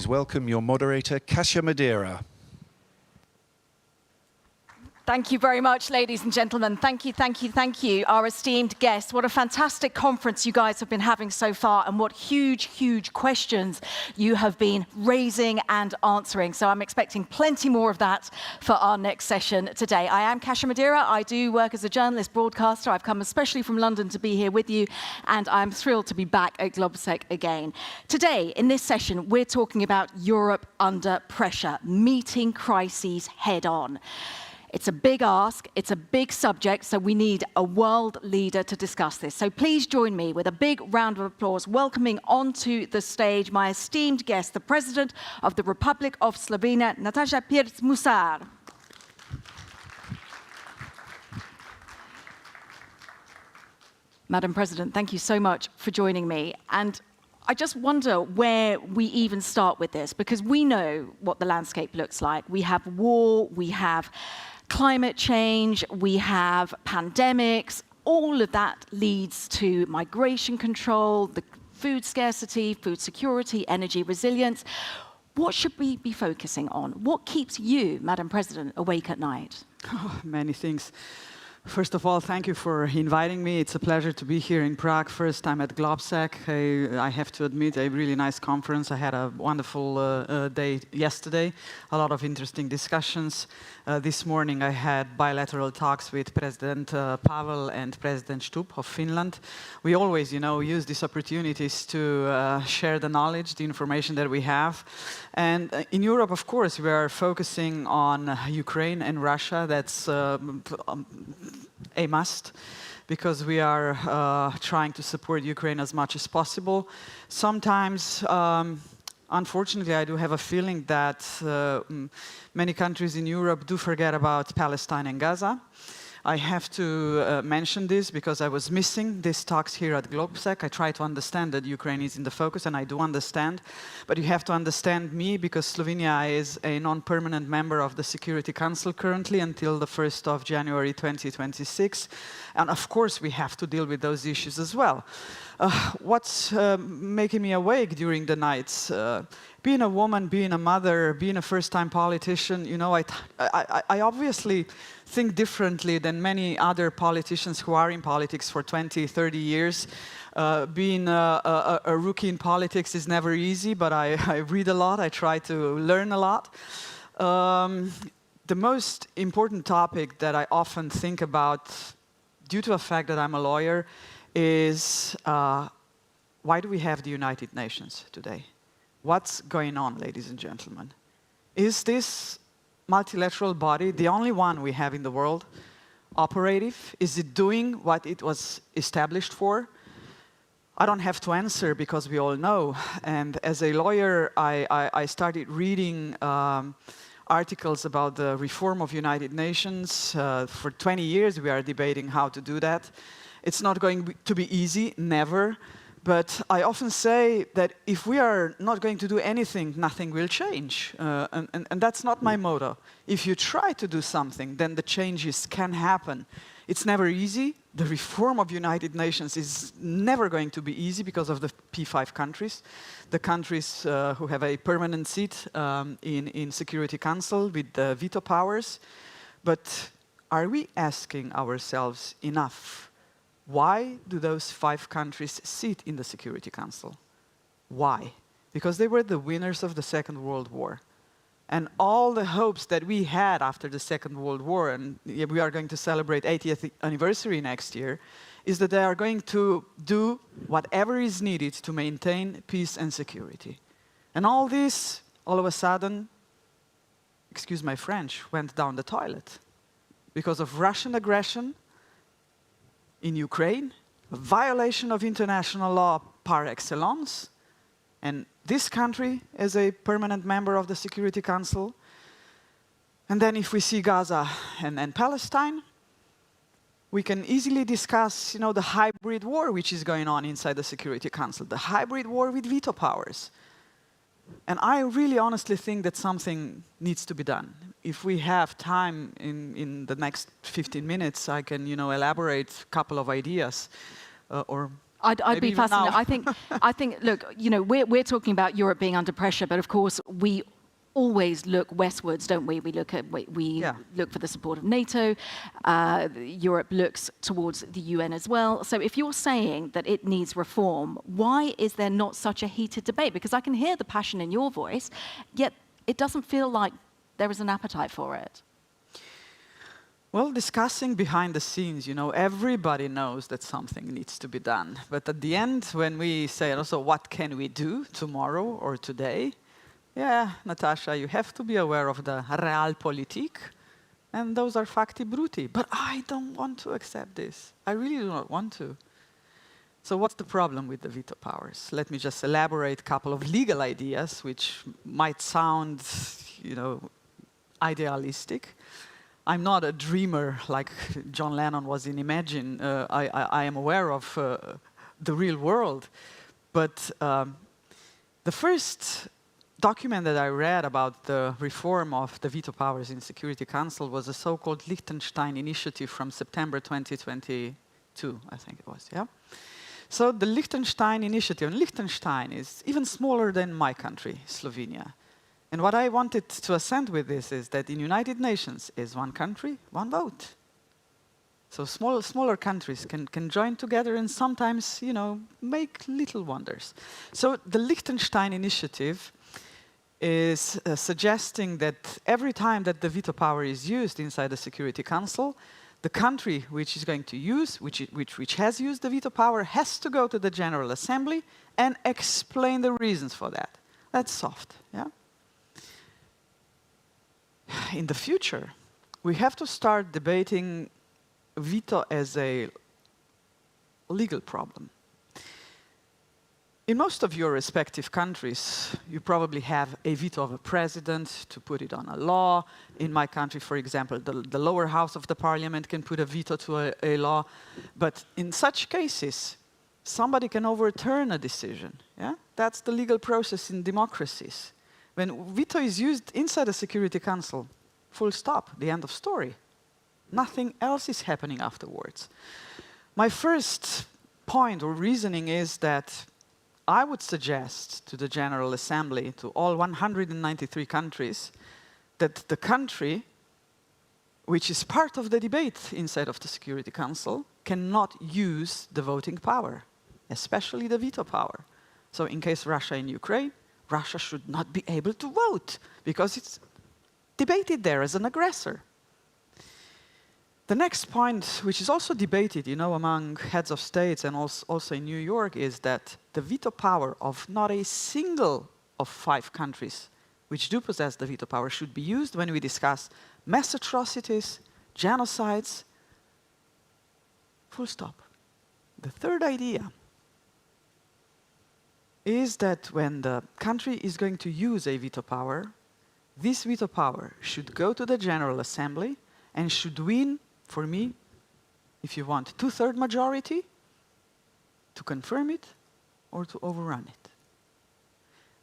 please welcome your moderator, Kasia Madera. Thank you very much, ladies and gentlemen. Thank you, thank you, thank you, our esteemed guests. What a fantastic conference you guys have been having so far, and what huge, huge questions you have been raising and answering. So I'm expecting plenty more of that for our next session today. I am Kasia Madera. I do work as a journalist broadcaster. I've come especially from London to be here with you, and I'm thrilled to be back at GLOBSEC again. Today, in this session, we're talking about Europe under pressure, meeting crises head on. It's a big ask, it's a big subject, so we need a world leader to discuss this. So please join me with a big round of applause, welcoming onto the stage my esteemed guest, the President of the Republic of Slovenia, Nataša Pirc Musar. Madam President, thank you so much for joining me. And I just wonder where we even start with this, because we know what the landscape looks like. We have war, we have climate change, we have pandemics. All of that leads to migration control, the food scarcity, food security, energy resilience. What should we be focusing on? What keeps you, Madam President, awake at night? Oh, many things. First of all, thank you for inviting me. It's a pleasure to be here in Prague. First time at GLOBSEC. I have to admit, a really nice conference. I had a wonderful day yesterday. A lot of interesting discussions. This morning I had bilateral talks with President Pavel and President Stubb of Finland. We always, use these opportunities to share the knowledge, the information that we have. And in Europe, of course, we are focusing on Ukraine and Russia. That's a must, because we are trying to support Ukraine as much as possible. Sometimes, unfortunately, I do have a feeling that many countries in Europe do forget about Palestine and Gaza. I have to mention this because I was missing these talks here at GLOBSEC. I try to understand that Ukraine is in the focus, and I do understand. But you have to understand me, because Slovenia is a non-permanent member of the Security Council currently until the 1st of January 2026. And of course, we have to deal with those issues as well. What's making me awake during the nights? Being a woman, being a mother, being a first-time politician, I obviously think differently than many other politicians who are in politics for 20, 30 years. Being a rookie in politics is never easy, but I read a lot, I try to learn a lot. The most important topic that I often think about, due to the fact that I'm a lawyer, is why do we have the United Nations today? What's going on, ladies and gentlemen? Is this multilateral body the only one we have in the world operative? Is it doing what it was established for? I don't have to answer, because we all know. And as a lawyer, I started reading articles about the reform of United Nations. For 20 years, we are debating how to do that. It's not going to be easy, never. But I often say that if we are not going to do anything, nothing will change. And that's not my motto. If you try to do something, then the changes can happen. It's never easy. The reform of United Nations is never going to be easy because of the P5 countries, the countries who have a permanent seat in Security Council with the veto powers. But are we asking ourselves enough? Why do those 5 countries sit in the Security Council? Why? Because they were the winners of the Second World War. And all the hopes that we had after the Second World War, and we are going to celebrate 80th anniversary next year, is that they are going to do whatever is needed to maintain peace and security. And all this, all of a sudden, excuse my French, went down the toilet. Because of Russian aggression in Ukraine, a violation of international law par excellence, and this country is a permanent member of the Security Council. And then if we see Gaza and Palestine, we can easily discuss, the hybrid war which is going on inside the Security Council, the hybrid war with veto powers. And I really honestly think that something needs to be done. If we have time in the next 15 minutes, I can, elaborate a couple of ideas. I'd Maybe be even fascinated. now. I think, look, you know, we're talking about Europe being under pressure, but of course we always look westwards, don't we? We look for the support of NATO. Europe looks towards the UN as well. So if you're saying that it needs reform, why is there not such a heated debate? Because I can hear the passion in your voice, yet it doesn't feel like there is an appetite for it. Well, discussing behind the scenes, you know, everybody knows that something needs to be done. But at the end, when we say also, what can we do tomorrow or today? Yeah, Nataša, you have to be aware of the realpolitik, and those are facti bruti. But I don't want to accept this. I really do not want to. So what's the problem with the veto powers? Let me just elaborate a couple of legal ideas, which might sound, you know, idealistic. I'm not a dreamer like John Lennon was in Imagine. I am aware of the real world. But the first document that I read about the reform of the veto powers in Security Council was a so-called Liechtenstein initiative from September 2022, I think it was, yeah? So the Liechtenstein initiative, and Liechtenstein is even smaller than my country, Slovenia. And what I wanted to assent with this is that in United Nations is one country, one vote. So smaller countries can join together and sometimes, you know, make little wonders. So the Liechtenstein initiative is suggesting that every time that the veto power is used inside the Security Council, the country which is going to use, which has used the veto power, has to go to the General Assembly and explain the reasons for that. That's soft, yeah? In the future, we have to start debating veto as a legal problem. In most of your respective countries, you probably have a veto of a president to put it on a law. In my country, for example, the lower house of the parliament can put a veto to a law. But in such cases, somebody can overturn a decision. Yeah? That's the legal process in democracies. When veto is used inside the Security Council, full stop, the end of story. Nothing else is happening afterwards. My first point or reasoning is that I would suggest to the General Assembly, to all 193 countries, that the country which is part of the debate inside of the Security Council cannot use the voting power, especially the veto power. So in case Russia and Ukraine, Russia should not be able to vote because it's debated there as an aggressor. The next point, which is also debated, you know, among heads of states and also in New York, is that the veto power of not a single of 5 countries which do possess the veto power should be used when we discuss mass atrocities, genocides, full stop. The third idea is that when the country is going to use a veto power, this veto power should go to the General Assembly and should win, for me, if you want, 2/3 majority to confirm it or to overrun it.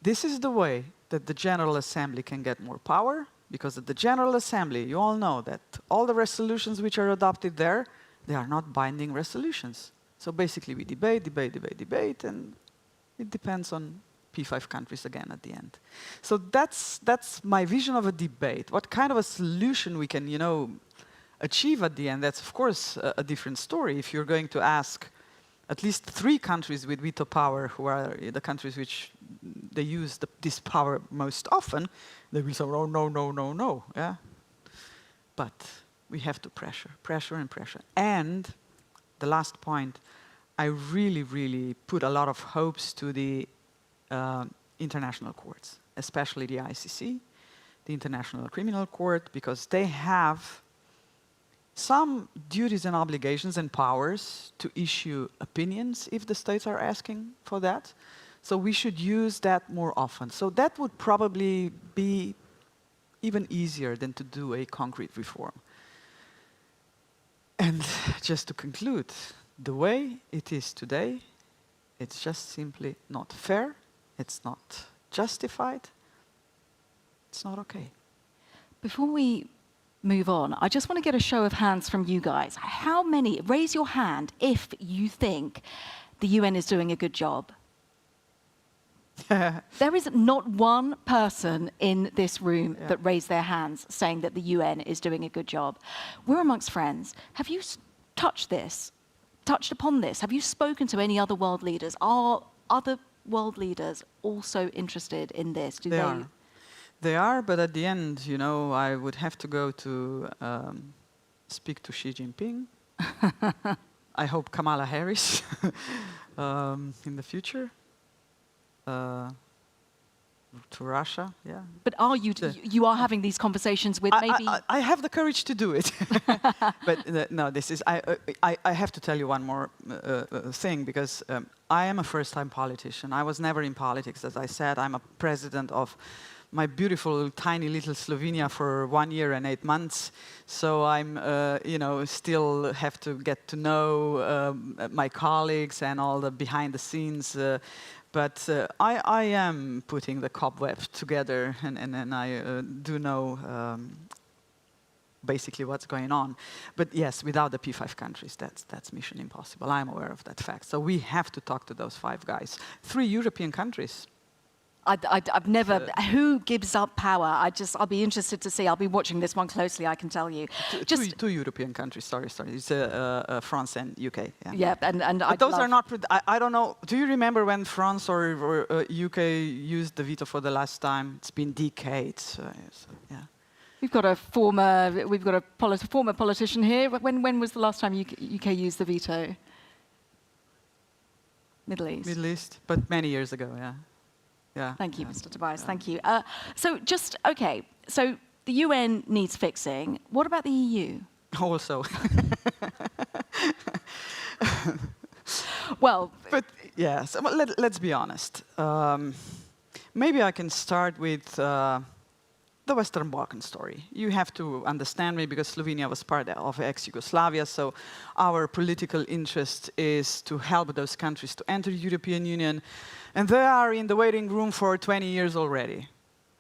This is the way that the General Assembly can get more power, because at the General Assembly, you all know that all the resolutions which are adopted there, they are not binding resolutions. So basically we debate, and it depends on P5 countries again at the end. So that's my vision of a debate. What kind of a solution we can, you know, achieve at the end, that's of course a different story. If you're going to ask at least 3 countries with veto power, who are the countries which they use this power most often, they will say, oh, no, yeah? But we have to pressure. And the last point, I really put a lot of hopes to the international courts, especially the ICC, the International Criminal Court, because they have some duties and obligations and powers to issue opinions if the states are asking for that. So we should use that more often. So that would probably be even easier than to do a concrete reform. And just to conclude, the way it is today, it's just simply not fair, it's not justified, it's not okay. Before we move on, I just want to get a show of hands from you guys. How many, raise your hand if you think the UN is doing a good job? There is not one person in this room that raised their hands saying that the UN is doing a good job. We're amongst friends. Have you touched upon this? Have you spoken to any other world leaders? Are other world leaders also interested in this? Do they are. They are, but at the end, you know, I would have to go to speak to Xi Jinping. I hope Kamala Harris in the future. To Russia, yeah. But are you are having these conversations with maybe... I have the courage to do it. But no, this is... I have to tell you one more thing, because I am a first-time politician. I was never in politics, as I said. I'm a president of my beautiful, tiny little Slovenia for 1 year and 8 months. So I'm, you know, still have to get to know my colleagues and all the behind the scenes. But I am putting the cobweb together, and I do know basically what's going on. But yes, without the P5 countries, that's mission impossible. I'm aware of that fact. So we have to talk to those 5 guys. 3 European countries. I've never... who gives up power? I'll be interested to see. I'll be watching this one closely, I can tell you. Two European countries, sorry. It's France and UK. Yeah, and but those are not... I don't know. Do you remember when France or UK used the veto for the last time? It's been decades. So, yeah. We've got a former politician here. When was the last time UK used the veto? Middle East. Middle East, but many years ago, yeah. Yeah. Thank you, Mr. Tobias. Thank you. Okay, so the UN needs fixing. What about the EU? Also. Well... But, yes, let's be honest. Maybe I can start with the Western Balkan story. You have to understand me, because Slovenia was part of ex-Yugoslavia, so our political interest is to help those countries to enter the European Union. And they are in the waiting room for 20 years already.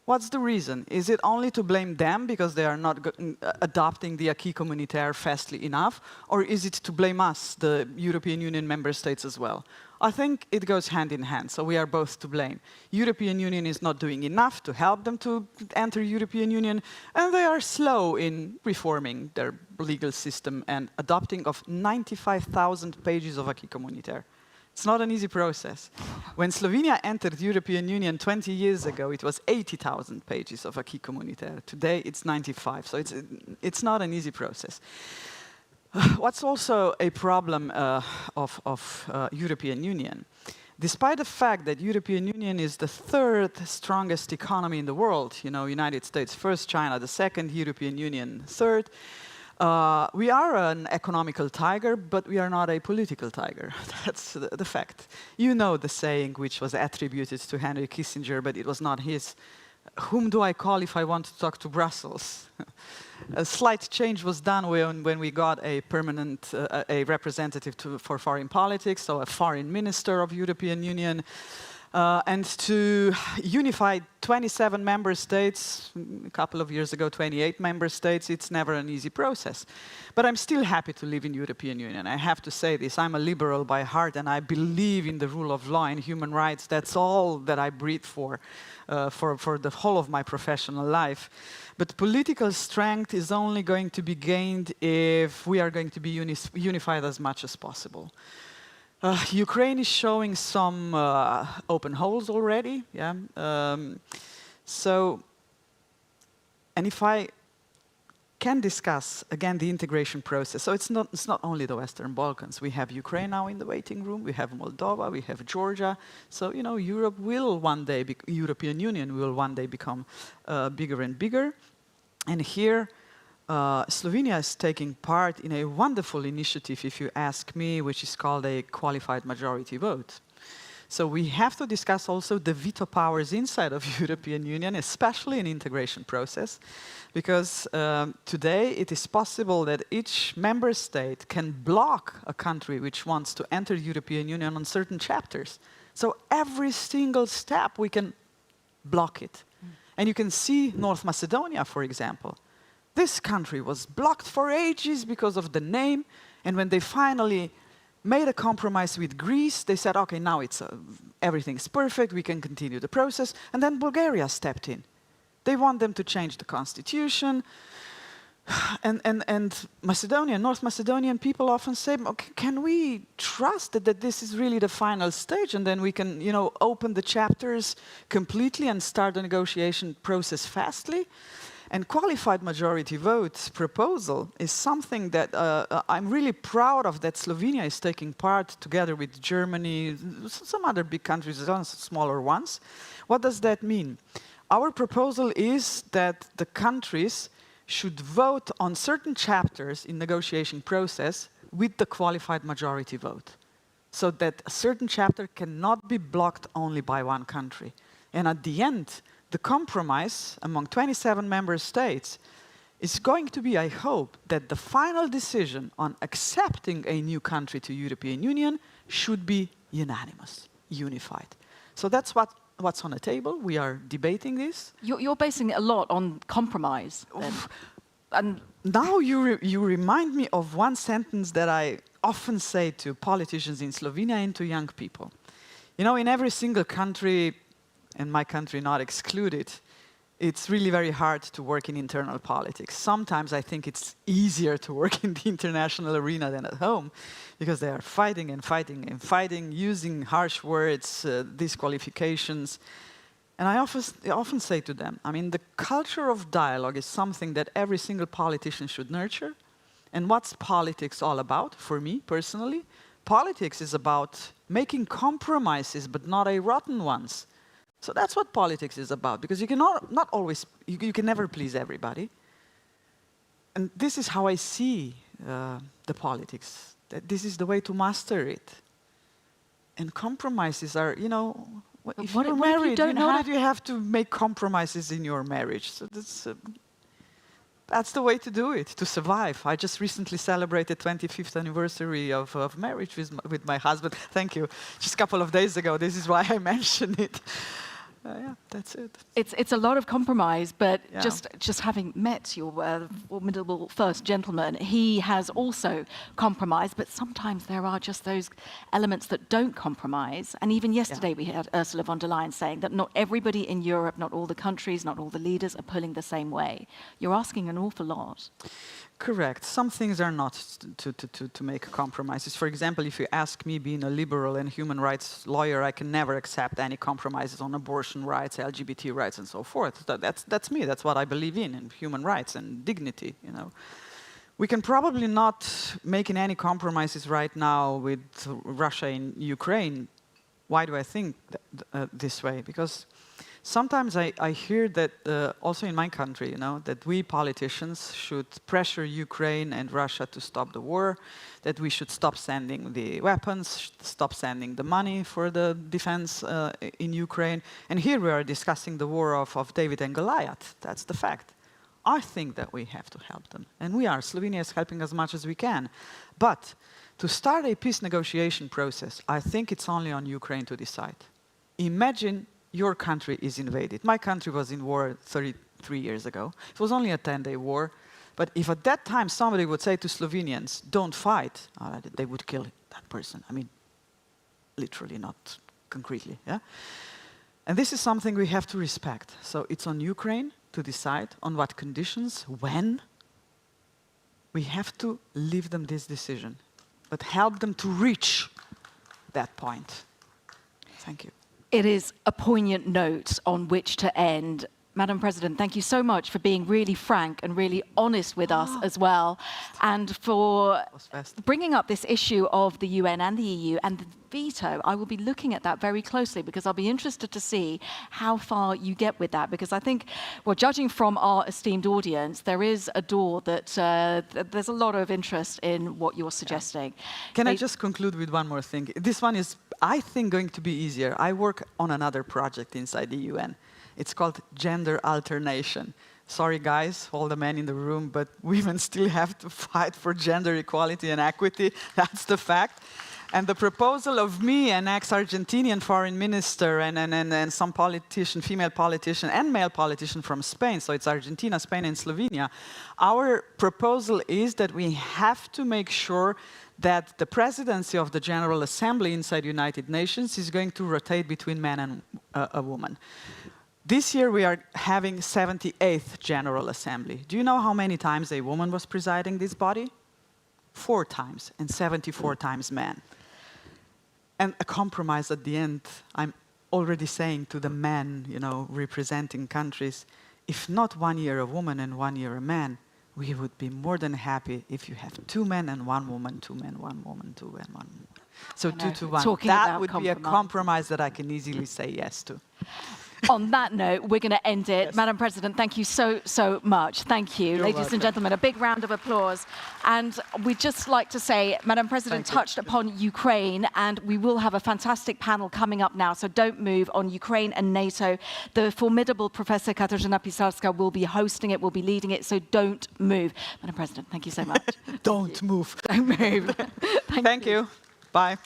What's the reason? Is it only to blame them because they are not adopting the acquis communautaire fastly enough? Or is it to blame us, the European Union member states, as well? I think it goes hand in hand, so we are both to blame. European Union is not doing enough to help them to enter European Union, and they are slow in reforming their legal system and adopting of 95,000 pages of acquis communautaire. It's not an easy process. When Slovenia entered the European Union 20 years ago, it was 80,000 pages of acquis communautaire. Today, it's 95, so it's not an easy process. What's also a problem of European Union? Despite the fact that European Union is the 3rd strongest economy in the world, you know, United States first, China the 2nd, European Union 3rd, we are an economical tiger, but we are not a political tiger. That's the fact. You know the saying which was attributed to Henry Kissinger, but it was not his. Whom do I call if I want to talk to Brussels? A slight change was done when we got a permanent a representative for foreign politics, so a foreign minister of European Union. And to unify 27 member states, a couple of years ago, 28 member states, it's never an easy process. But I'm still happy to live in European Union. I have to say this, I'm a liberal by heart, and I believe in the rule of law and human rights. That's all that I breathe for the whole of my professional life. But political strength is only going to be gained if we are going to be unified as much as possible. Ukraine is showing some open holes already, yeah. And if I can discuss again the integration process, so it's not only the Western Balkans. We have Ukraine now in the waiting room. We have Moldova. We have Georgia. So you know, European Union will one day become bigger and bigger. And here, Slovenia is taking part in a wonderful initiative, if you ask me, which is called a qualified majority vote. So we have to discuss also the veto powers inside of the European Union, especially in integration process, because today it is possible that each member state can block a country which wants to enter the European Union on certain chapters. So every single step we can block it. And you can see North Macedonia, for example. This country was blocked for ages because of the name, and when they finally made a compromise with Greece. They said, okay, now everything's perfect, we can continue the process. And then Bulgaria stepped in. They want them to change the constitution. And Macedonia, North Macedonian people often say, okay, can we trust that this is really the final stage, and then we can, open the chapters completely and start the negotiation process fastly? And qualified majority vote proposal is something that I'm really proud of, that Slovenia is taking part together with Germany, some other big countries, some smaller ones. What does that mean? Our proposal is that the countries should vote on certain chapters in negotiation process with the qualified majority vote, so that a certain chapter cannot be blocked only by one country. And at the end, the compromise among 27 member states is going to be, I hope, that the final decision on accepting a new country to European Union should be unanimous, unified. So that's what's on the table. We are debating this. You're basing it a lot on compromise, then. And now you remind me of one sentence that I often say to politicians in Slovenia and to young people. In every single country, and my country not excluded, it's really very hard to work in internal politics. Sometimes I think it's easier to work in the international arena than at home, because they are fighting and fighting and fighting, using harsh words, disqualifications. And I often say to them, the culture of dialogue is something that every single politician should nurture. And what's politics all about, for me personally? Politics is about making compromises, but not a rotten ones. So that's what politics is about, because you can not always, you can never please everybody. And this is how I see the politics, that this is the way to master it. And compromises are, if you're married, you know that you have to make compromises in your marriage. So that's the way to do it, to survive. I just recently celebrated 25th anniversary of marriage with my husband. Thank you. Just a couple of days ago. This is why I mentioned it. Yeah, that's it. It's a lot of compromise, but Yeah. just having met your formidable first gentleman, he has also compromised, but sometimes there are just those elements that don't compromise. And even yesterday we had Ursula von der Leyen saying that not everybody in Europe, not all the countries, not all the leaders are pulling the same way. You're asking an awful lot. Correct. Some things are not to make compromises. For example, if you ask me, being a liberal and human rights lawyer, I can never accept any compromises on abortion rights, LGBT rights, and so forth. That's me. That's what I believe in human rights and dignity. We can probably not make any compromises right now with Russia and Ukraine. Why do I think this way? Because sometimes I hear that also in my country, that we politicians should pressure Ukraine and Russia to stop the war, that we should stop sending the weapons, stop sending the money for the defense in Ukraine. And here we are discussing the war of David and Goliath. That's the fact. I think that we have to help them. And we are. Slovenia is helping as much as we can. But to start a peace negotiation process, I think it's only on Ukraine to decide. Imagine your country is invaded. My country was in war 33 years ago. It was only a 10-day war. But if at that time somebody would say to Slovenians, don't fight, they would kill that person. Literally, not concretely. Yeah? And this is something we have to respect. So it's on Ukraine to decide on what conditions, when. We have to leave them this decision, but help them to reach that point. Thank you. It is a poignant note on which to end. Madam President, thank you so much for being really frank and really honest with us as well, and for bringing up this issue of the UN and the EU and the veto. I will be looking at that very closely, because I'll be interested to see how far you get with that, because I think, well, judging from our esteemed audience, there is a door that there's a lot of interest in what you're suggesting. Can I just conclude with one more thing? This one is, I think, going to be easier. I work on another project inside the UN. It's called gender alternation. Sorry, guys, all the men in the room, but women still have to fight for gender equality and equity. That's the fact. And the proposal of me, an ex-Argentinian foreign minister, and some politician, female politician, and male politician from Spain, so it's Argentina, Spain, and Slovenia, our proposal is that we have to make sure that the presidency of the General Assembly inside United Nations is going to rotate between man and a woman. This year we are having 78th General Assembly. Do you know how many times a woman was presiding this body? 4 times, and 74 times men. And a compromise at the end, I'm already saying to the men, you know, representing countries, if not 1 year a woman and 1 year a man, we would be more than happy if you have 2 men and 1 woman, 2 men, 1 woman, 2 men, 1 woman. So 2 to 1. That would be a compromise that I can easily say yes to. On that note, we're going to end it. Yes. Madam President, thank you so much. Thank you. You're Ladies welcome. and gentlemen, a big round of applause. And we'd just like to say, Madam President touched upon Ukraine, and we will have a fantastic panel coming up now, so don't move, on Ukraine and NATO. The formidable Professor Katarzyna Pisarska will be hosting it, will be leading it, so don't move. Madam President, thank you so much. Don't move. Don't move. Thank you. Bye.